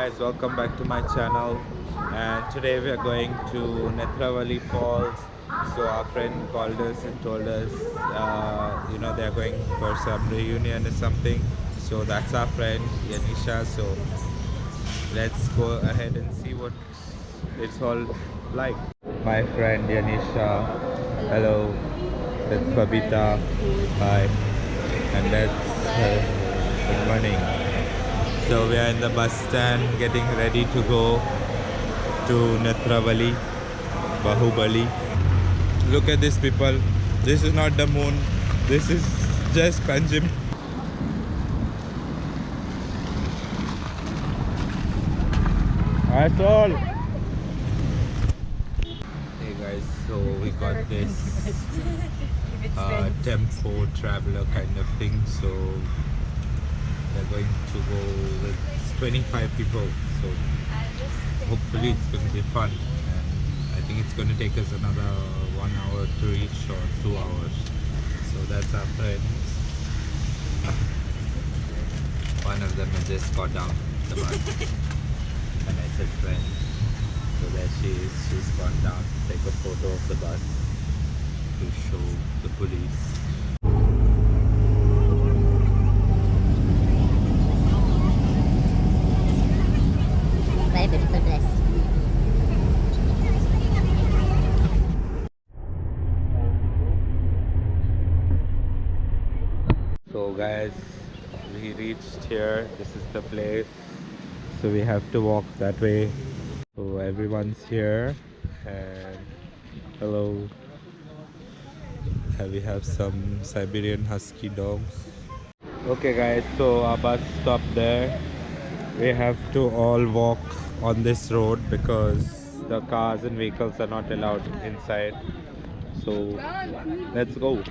guys, welcome back to my channel, and today we are going to Netravali Falls. So our friend called us and told us they are going for some reunion or something. So that's our friend Yanisha. So let's go ahead and see what it's all like. My friend Yanisha, hello. That's Babita, hi. And that's good morning. So we are in the bus stand getting ready to go to Netravali, Bahubali. Look at this, people. This is not the moon. This is just Panjim. That's all. Hey guys, so we got this tempo traveler kind of thing. So we're going to go with 25 people. So hopefully it's going to be fun. And I think it's going to take us another 1 hour to reach, or 2 hours. So that's our friends. One of them has just got down the bus. And I said friend. So there she is. She's gone down to take a photo of the bus to show the police. Very beautiful place. So guys, we reached here. This is the place. So we have to walk that way. So everyone's here. And hello. We have some Siberian Husky dogs. Okay guys, so our bus stopped there. We have to all walk on this road because the cars and vehicles are not allowed inside. So let's go.